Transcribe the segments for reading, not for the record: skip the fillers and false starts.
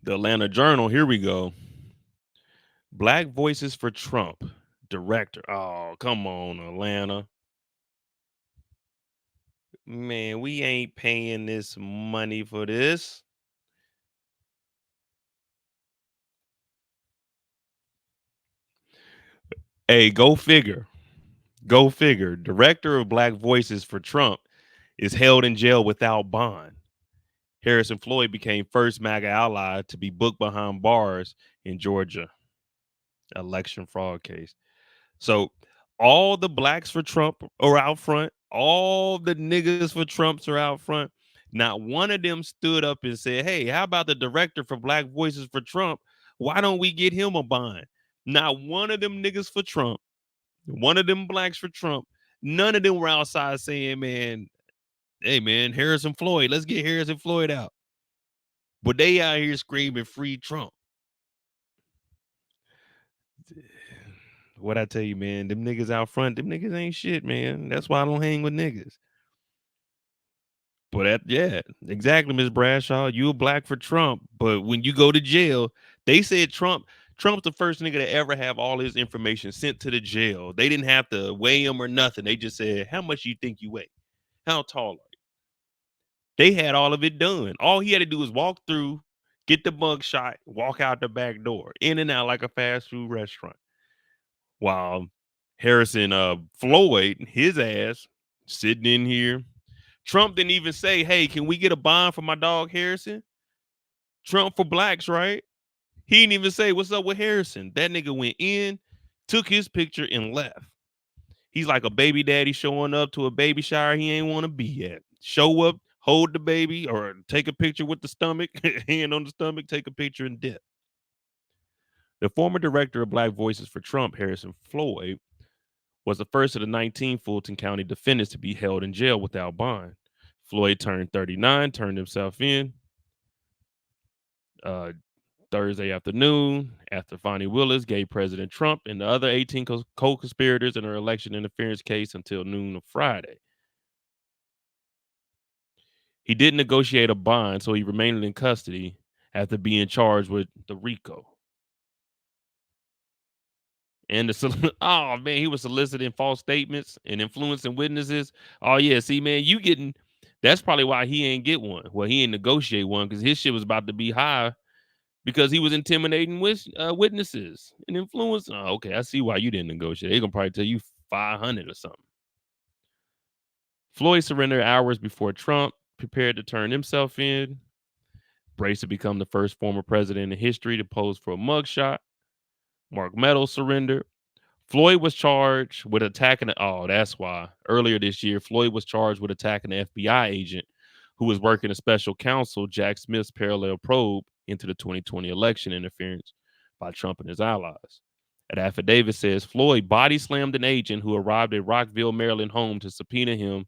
The Atlanta Journal, here we go. Black Voices for Trump. Director. Oh, come on, Atlanta. Man, we ain't paying this money for this. Hey, go figure. Go figure. Director of Black Voices for Trump is held in jail without bond. Harrison Floyd became first MAGA ally to be booked behind bars in Georgia election fraud case. So all the blacks for Trump are out front. All the niggas for Trumps are out front. Not one of them stood up and said, "Hey, how about the director for Black Voices for Trump? Why don't we get him a bond?" Not one of them niggas for Trump. One of them blacks for Trump. None of them were outside saying, "Man, hey man, Harrison Floyd, let's get Harrison Floyd out." But they out here screaming free Trump. What I tell you, man, them niggas out front, them niggas ain't shit, man. That's why I don't hang with niggas. But yeah, exactly, Miss Bradshaw. You a black for Trump, but when you go to jail, they said Trump's the first nigga to ever have all his information sent to the jail. They didn't have to weigh him or nothing. They just said, "How much you think you weigh? How tall are you?" They had all of it done. All he had to do was walk through, get the mug shot, walk out the back door, in and out like a fast food restaurant. While Harrison Floyd, his ass, sitting in here. Trump didn't even say, "Hey, can we get a bond for my dog Harrison?" Trump for blacks, right? He didn't even say, "What's up with Harrison?" That nigga went in, took his picture, and left. He's like a baby daddy showing up to a baby shower he ain't want to be at. Show up, hold the baby, or take a picture with the stomach, hand on the stomach, take a picture and dip. The former director of Black Voices for Trump, Harrison Floyd, was the first of the 19 Fulton County defendants to be held in jail without bond. Floyd turned 39, turned himself in uh, Thursday afternoon after Fonnie Willis gave President Trump and the other 18 co-conspirators in her election interference case until noon of Friday. He didn't negotiate a bond, so he remained in custody after being charged with the RICO. And oh man, he was soliciting false statements and influencing witnesses. Oh yeah, see man, you getting that's probably why he ain't get one. Well, he ain't negotiate one because his shit was about to be high because he was intimidating witnesses and influence. Oh, okay, I see why you didn't negotiate. They gonna probably tell you 500 or something. Floyd surrendered hours before Trump prepared to turn himself in. Braced to become the first former president in history to pose for a mugshot. Mark Meadows surrendered. Floyd was charged with attacking. Oh, that's why. Earlier this year, Floyd was charged with attacking an FBI agent who was working a special counsel, Jack Smith's parallel probe into the 2020 election interference by Trump and his allies. An affidavit says Floyd body slammed an agent who arrived at Rockville, Maryland home to subpoena him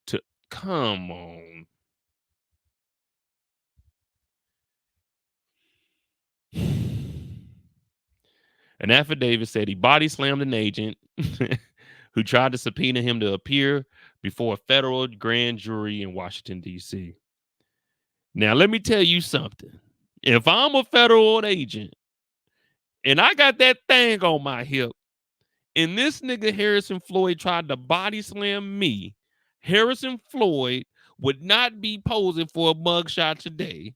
to. Come on. An affidavit said he body slammed an agent who tried to subpoena him to appear before a federal grand jury in Washington, D.C. Now, let me tell you something. If I'm a federal agent and I got that thing on my hip and this nigga Harrison Floyd tried to body slam me, Harrison Floyd would not be posing for a mugshot today.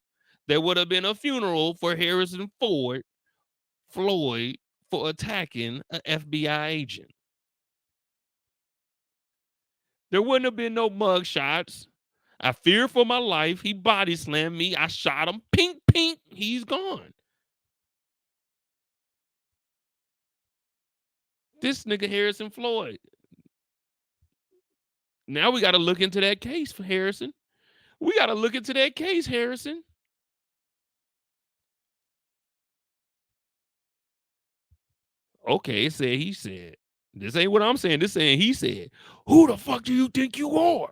There would have been a funeral for Harrison Floyd for attacking an FBI agent. There wouldn't have been no mug shots. I fear for my life. He body slammed me. I shot him. Pink, pink. He's gone. This nigga Harrison Floyd. Now we got to look into that case for Harrison. We got to look into that case, Harrison. Okay, it said he said. This ain't what I'm saying. This saying he said. Who the fuck do you think you are?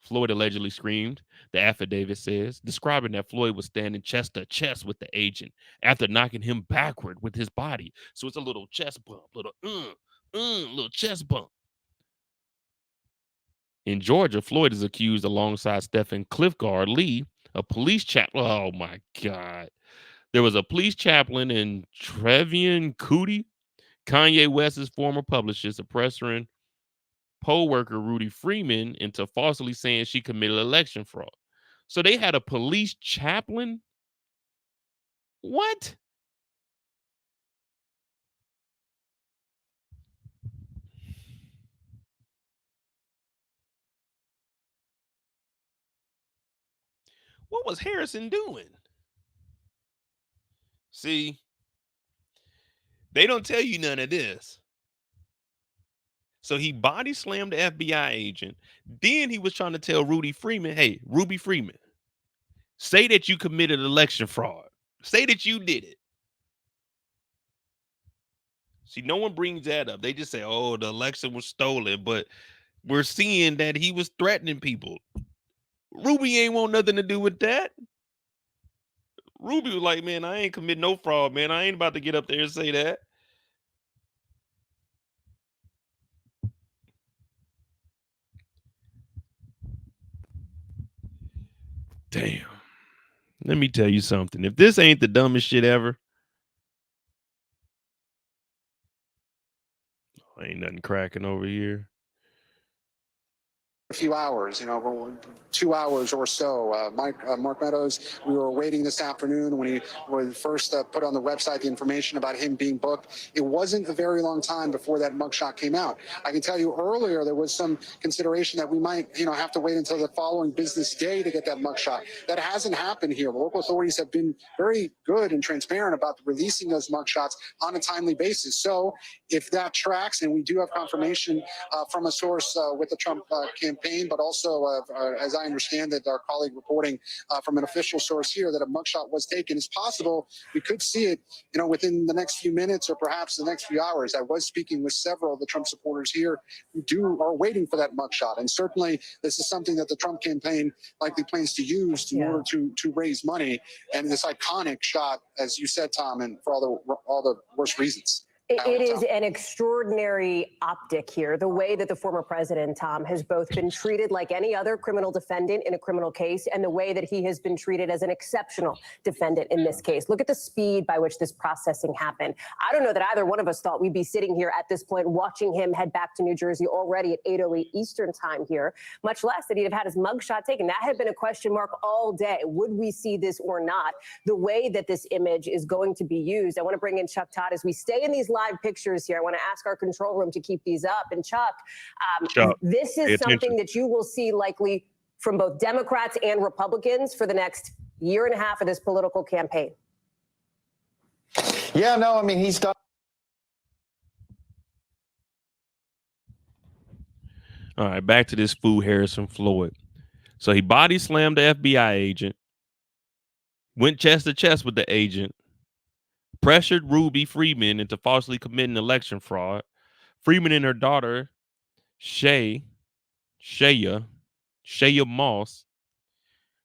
Floyd allegedly screamed. The affidavit says, describing that Floyd was standing chest to chest with the agent after knocking him backward with his body. So it's a little chest bump, little chest bump. In Georgia, Floyd is accused alongside Stephen Cliffgard Lee, a police chap. Oh my God. There was a police chaplain in Trevian Cootie, Kanye West's former publicist, oppressor poll worker Rudy Freeman into falsely saying she committed election fraud. So they had a police chaplain? What? What was Harrison doing? See, they don't tell you none of this. So he body slammed the FBI agent. Then he was trying to tell Rudy Freeman, hey, Ruby Freeman, say that you committed election fraud. Say that you did it. See, no one brings that up. They just say, oh, the election was stolen. But we're seeing that he was threatening people. Ruby ain't want nothing to do with that. Ruby was like, man, I ain't commit no fraud, man. I ain't about to get up there and say that. Damn. Let me tell you something. If this ain't the dumbest shit ever, ain't nothing cracking over here. A few hours, 2 hours or so. Mark Meadows, we were waiting this afternoon when he first put on the website the information about him being booked. It wasn't a very long time before that mugshot came out. I can tell you earlier there was some consideration that we might, have to wait until the following business day to get that mugshot. That hasn't happened here. The local authorities have been very good and transparent about releasing those mugshots on a timely basis. So if that tracks, and we do have confirmation from a source with the Trump campaign, but also, as I understand it, our colleague reporting from an official source here that a mugshot was taken. It's possible we could see it, within the next few minutes or perhaps the next few hours. I was speaking with several of the Trump supporters here who are waiting for that mugshot, and certainly this is something that the Trump campaign likely plans to use in order to raise money. And this iconic shot, as you said, Tom, and for all the worst reasons. It is an extraordinary optic here, the way that the former president, Tom, has both been treated like any other criminal defendant in a criminal case and the way that he has been treated as an exceptional defendant in this case. Look at the speed by which this processing happened. I don't know that either one of us thought we'd be sitting here at this point watching him head back to New Jersey already at 8:08 Eastern time here, much less that he'd have had his mugshot taken. That had been a question mark all day. Would we see this or not? The way that this image is going to be used. I want to bring in Chuck Todd as we stay in these live pictures here. I want to ask our control room to keep these up. And Chuck, this is something that you will see likely from both Democrats and Republicans for the next year and a half of this political campaign. Yeah, no, I mean, he's done. All right, back to this fool Harrison Floyd. So he body slammed the FBI agent, went chest to chest with the agent, pressured Ruby Freeman into falsely committing election fraud. Freeman and her daughter, Shaya Moss,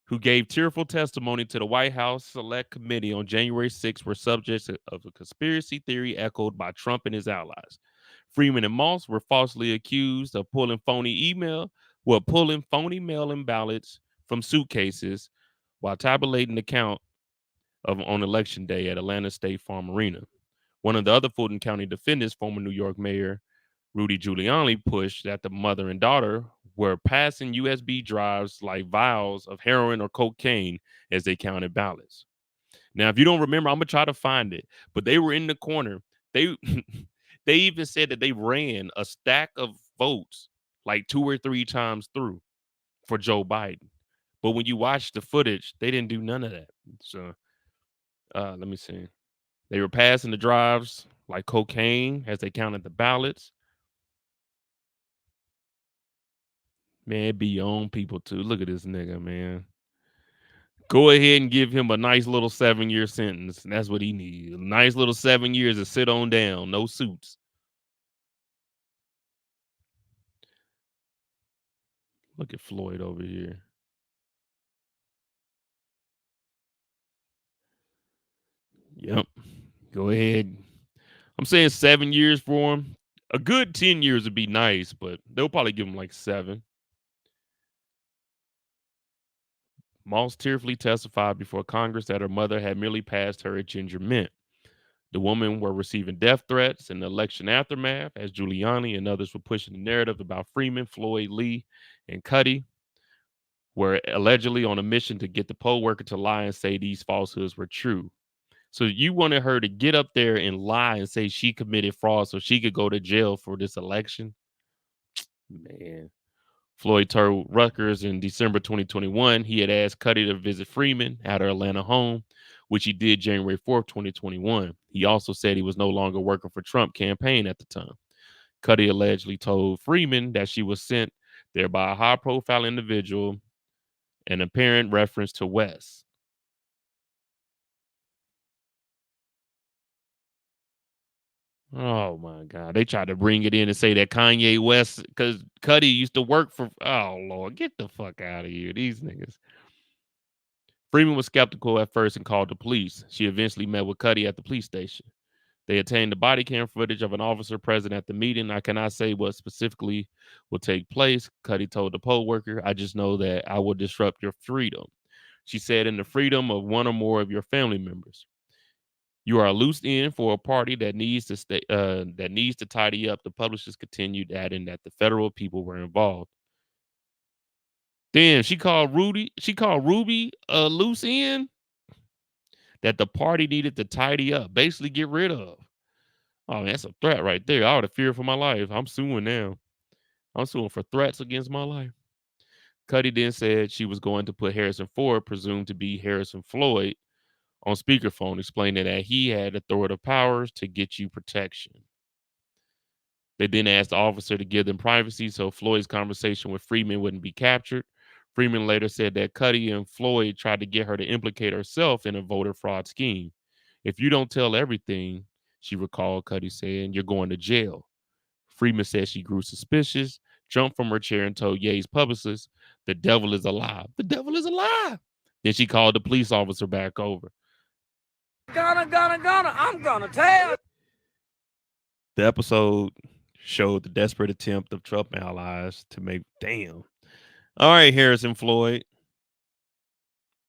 who gave tearful testimony to the White House Select Committee on January 6th, were subjects of a conspiracy theory echoed by Trump and his allies. Freeman and Moss were falsely accused of pulling phony mail-in ballots from suitcases while tabulating the count on election day at Atlanta State Farm Arena. One of the other Fulton County defendants, former New York Mayor Rudy Giuliani, pushed that the mother and daughter were passing USB drives like vials of heroin or cocaine as they counted ballots. Now, if you don't remember, I'm gonna try to find it, but they were in the corner. They they even said that they ran a stack of votes like 2 or 3 times through for Joe Biden. But when you watch the footage, they didn't do none of that. So let me see. They were passing the drives like cocaine as they counted the ballots. Man, it be your own people too. Look at this nigga, man. Go ahead and give him a nice little 7-year sentence. That's what he needs. A nice little 7 years to sit on down. No suits. Look at Floyd over here. Yep. Go ahead. I'm saying 7 years for him. A good 10 years would be nice, but they'll probably give him like 7. Moss tearfully testified before Congress that her mother had merely passed her a ginger mint. The women were receiving death threats in the election aftermath as Giuliani and others were pushing the narrative about Freeman, Floyd, Lee, and Cuddy were allegedly on a mission to get the poll worker to lie and say these falsehoods were true. So you wanted her to get up there and lie and say she committed fraud so she could go to jail for this election? Man. Floyd told Rutgers in December 2021 he had asked Cuddy to visit Freeman at her Atlanta home, which he did January 4th, 2021. He also said he was no longer working for Trump campaign at the time. Cuddy allegedly told Freeman that she was sent there by a high-profile individual, an apparent reference to West. Oh my God. They tried to bring it in and say that Kanye West, because Cuddy used to work for, oh Lord, get the fuck out of here. These niggas. Freeman was skeptical at first and called the police. She eventually met with Cuddy at the police station. They obtained the body cam footage of an officer present at the meeting. I cannot say what specifically will take place, Cuddy told the poll worker. I just know that I will disrupt your freedom. She said, in the freedom of one or more of your family members. You are a loose end for a party that needs to tidy up. The publishers continued, adding that the federal people were involved. Damn, she called Ruby a loose end that the party needed to tidy up, basically get rid of. Oh, man, that's a threat right there. I would have feared for my life. I'm suing now. I'm suing for threats against my life. Cuddy then said she was going to put Harrison Ford, presumed to be Harrison Floyd, on speakerphone, explaining that he had authoritative powers to get you protection. They then asked the officer to give them privacy so Floyd's conversation with Freeman wouldn't be captured. Freeman later said that Cuddy and Floyd tried to get her to implicate herself in a voter fraud scheme. If you don't tell everything, she recalled Cuddy saying, you're going to jail. Freeman said she grew suspicious, jumped from her chair, and told Ye's publicist, the devil is alive. The devil is alive. Then she called the police officer back over. I'm gonna tell. The episode showed the desperate attempt of Trump allies to make, damn. All right, Harrison Floyd,